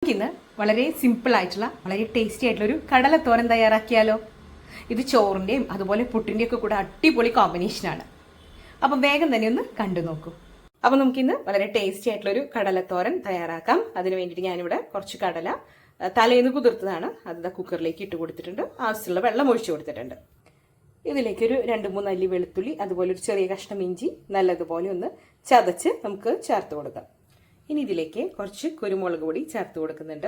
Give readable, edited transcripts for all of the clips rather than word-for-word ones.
നമുക്കിന്ന് വളരെ സിമ്പിൾ ആയിട്ടുള്ള വളരെ ടേസ്റ്റി ആയിട്ടുള്ള ഒരു കടലത്തോരൻ തയ്യാറാക്കിയാലോ. ഇത് ചോറിൻ്റെയും അതുപോലെ പുട്ടിൻ്റെയും ഒക്കെ കൂടെ അടിപൊളി കോമ്പിനേഷനാണ്. അപ്പം വേഗം തന്നെ ഒന്ന് കണ്ടു നോക്കൂ. അപ്പം നമുക്കിന്ന് വളരെ ടേസ്റ്റി ആയിട്ടുള്ള ഒരു കടലത്തോരൻ തയ്യാറാക്കാം. അതിന് വേണ്ടിയിട്ട് ഞാനിവിടെ കുറച്ച് കടല തലേന്ന് കുതിർത്തതാണ്. അത് കുക്കറിലേക്ക് ഇട്ട് കൊടുത്തിട്ടുണ്ട്. ആവശ്യമുള്ള വെള്ളം ഒഴിച്ചു കൊടുത്തിട്ടുണ്ട്. ഇതിലേക്ക് ഒരു 2-3 അല്ലി വെളുത്തുള്ളി, അതുപോലെ ഒരു ചെറിയ കഷ്ണം ഇഞ്ചി നല്ലതുപോലെ ഒന്ന് ചതച്ച് നമുക്ക് ചേർത്ത് കൊടുക്കാം. ഇനി ഇതിലേക്ക് കുറച്ച് കുരുമുളക് പൊടി ചേർത്ത് കൊടുക്കുന്നുണ്ട്.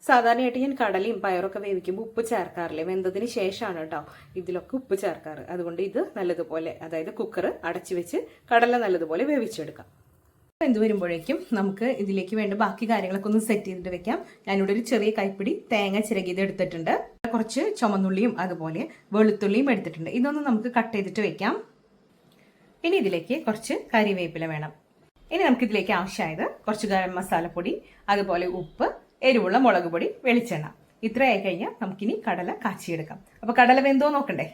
സാധാരണയായിട്ട് ഞാൻ കടലയും പയറൊക്കെ വേവിക്കുമ്പോൾ ഉപ്പ് ചേർക്കാറില്ല. വെന്തതിന് ശേഷമാണ് കേട്ടോ ഇതിലൊക്കെ ഉപ്പ് ചേർക്കാറ്. അതുകൊണ്ട് ഇത് നല്ലതുപോലെ, അതായത് കുക്കർ അടച്ചു വെച്ച് കടല നല്ലതുപോലെ വേവിച്ചെടുക്കാം. വെന്ത് വരുമ്പോഴേക്കും നമുക്ക് ഇതിലേക്ക് വേണ്ട ബാക്കി കാര്യങ്ങളൊക്കെ ഒന്ന് സെറ്റ് ചെയ്തിട്ട് വെക്കാം. ഞാനിവിടെ ഒരു ചെറിയ കൈപ്പിടി തേങ്ങ ചിരകിയത് എടുത്തിട്ടുണ്ട്. കുറച്ച് ചുമന്നുള്ളിയും അതുപോലെ വെളുത്തുള്ളിയും എടുത്തിട്ടുണ്ട്. ഇതൊന്ന് നമുക്ക് കട്ട് ചെയ്തിട്ട് വെക്കാം. ഇനി ഇതിലേക്ക് കുറച്ച് കറിവേപ്പില വേണം. ഇനി നമുക്കിതിലേക്ക് ആവശ്യമായത് കുറച്ച് ഗരം മസാലപ്പൊടി, അതുപോലെ ഉപ്പ്, എരിവുള്ള മുളക് പൊടി, വെളിച്ചെണ്ണ. ഇത്രയായി കഴിഞ്ഞാൽ നമുക്കിനി കടല കാച്ചിയെടുക്കാം. അപ്പോൾ കടല വെന്തോ നോക്കണ്ടേ.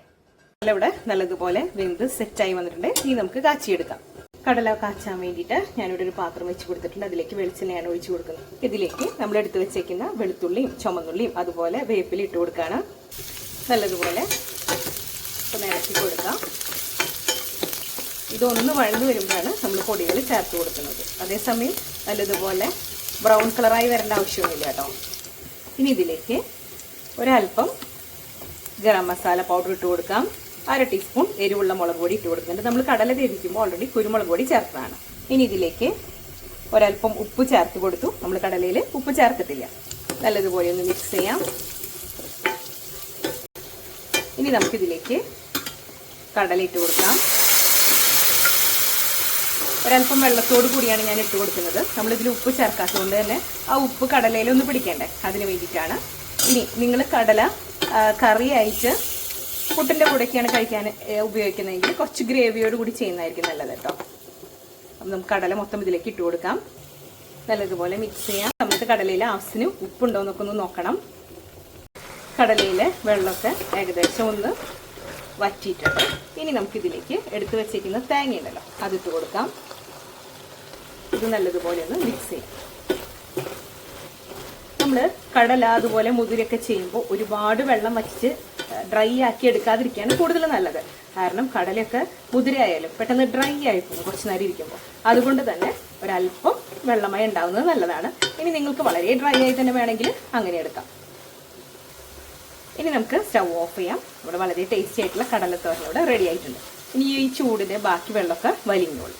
കടല ഇവിടെ നല്ലതുപോലെ വെന്ത് സെറ്റായി വന്നിട്ടുണ്ട്. ഇനി നമുക്ക് കാച്ചിയെടുക്കാം. കടല കാച്ചാൻ വേണ്ടിയിട്ട് ഞാനിവിടെ ഒരു പാത്രം വെച്ച് കൊടുത്തിട്ടുണ്ട്. അതിലേക്ക് വെളിച്ചെണ്ണയാണ് ഒഴിച്ചു കൊടുക്കുന്നത്. ഇതിലേക്ക് നമ്മൾ എടുത്ത് വെച്ചേക്കുന്ന വെളുത്തുള്ളിയും ചുമന്നുള്ളിയും അതുപോലെ വേപ്പില ഇട്ട് കൊടുക്കുകയാണ്. നല്ലതുപോലെ ഇറക്കി കൊടുക്കാം. ഇതൊന്ന് വഴന്നു വരുമ്പോഴാണ് നമ്മൾ പൊടികൾ ചേർത്ത് കൊടുക്കുന്നത്. അതേസമയം നല്ലതുപോലെ ബ്രൗൺ കളറായി വരേണ്ട ആവശ്യമൊന്നുമില്ല കേട്ടോ. ഇനി ഇതിലേക്ക് ഒരല്പം ഗരം മസാല പൗഡർ ഇട്ട് കൊടുക്കാം. 1/2 ടീസ്പൂൺ എരിവുള്ള മുളക് പൊടി ഇട്ട് കൊടുക്കുന്നുണ്ട്. നമ്മൾ കടല വേവിക്കുമ്പോൾ ഓൾറെഡി കുരുമുളക് പൊടി ചേർത്തതാണ്. ഇനി ഇതിലേക്ക് ഒരല്പം ഉപ്പ് ചേർത്ത് കൊടുത്തു. നമ്മൾ കടലയിൽ ഉപ്പ് ചേർത്തിട്ടില്ല. നല്ലതുപോലെ ഒന്ന് മിക്സ് ചെയ്യാം. ഇനി നമുക്കിതിലേക്ക് കടല ഇട്ട് കൊടുക്കാം. ഒരല്പം വെള്ളത്തോട് കൂടിയാണ് ഞാൻ ഇട്ട് കൊടുക്കുന്നത്. നമ്മളിതിൽ ഉപ്പ് ചേർക്കാത്തതുകൊണ്ട് തന്നെ ആ ഉപ്പ് കടലയിൽ ഒന്ന് പിടിക്കണ്ടേ, അതിന് വേണ്ടിയിട്ടാണ്. ഇനി നിങ്ങൾ കടല കറിയായിട്ട് പുട്ടിൻ്റെ കൂടെയൊക്കെയാണ് കഴിക്കാൻ ഉപയോഗിക്കുന്നതെങ്കിൽ കുറച്ച് ഗ്രേവിയോട് കൂടി ചെയ്യുന്നതായിരിക്കും നല്ലത് കേട്ടോ. അപ്പം നമുക്ക് കടല മൊത്തം ഇതിലേക്ക് ഇട്ട് കൊടുക്കാം. നല്ലതുപോലെ മിക്സ് ചെയ്യാം. നമുക്ക് കടലയിൽ ആവശ്യത്തിന് ഉപ്പുണ്ടോ എന്നൊക്കെ ഒന്ന് നോക്കണം. കടലയിലെ വെള്ളമൊക്കെ ഏകദേശം ഒന്ന് വറ്റിയിട്ടുണ്ട്. ഇനി നമുക്കിതിലേക്ക് എടുത്തു വെച്ചേക്കുന്ന തേങ്ങ ഉണ്ടല്ലോ, അതിട്ട് കൊടുക്കാം. ഇത് നല്ലതുപോലെ ഒന്ന് മിക്സ് ചെയ്യാം. നമ്മൾ കടല അതുപോലെ മുതിരയൊക്കെ ചെയ്യുമ്പോൾ ഒരുപാട് വെള്ളം വറ്റിച്ച് ഡ്രൈ ആക്കി എടുക്കാതിരിക്കുകയാണ് കൂടുതൽ നല്ലത്. കാരണം കടലയൊക്കെ മുതിരയായാലും പെട്ടെന്ന് ഡ്രൈ ആയി പോകും കുറച്ച് നേരം ഇരിക്കുമ്പോൾ. അതുകൊണ്ട് തന്നെ ഒരല്പം വെള്ളമായി ഉണ്ടാവുന്നത് നല്ലതാണ്. ഇനി നിങ്ങൾക്ക് വളരെ ഡ്രൈ ആയി തന്നെ വേണമെങ്കിൽ അങ്ങനെ എടുക്കാം. ഇനി നമുക്ക് സ്റ്റൗ ഓഫ് ചെയ്യാം. ഇവിടെ വളരെ ടേസ്റ്റി ആയിട്ടുള്ള കടലത്തോരൻ ഇവിടെ റെഡി ആയിട്ടുണ്ട്. ഇനി ഈ ചൂടിന് ബാക്കി വെള്ളമൊക്കെ വലിഞ്ഞോളും.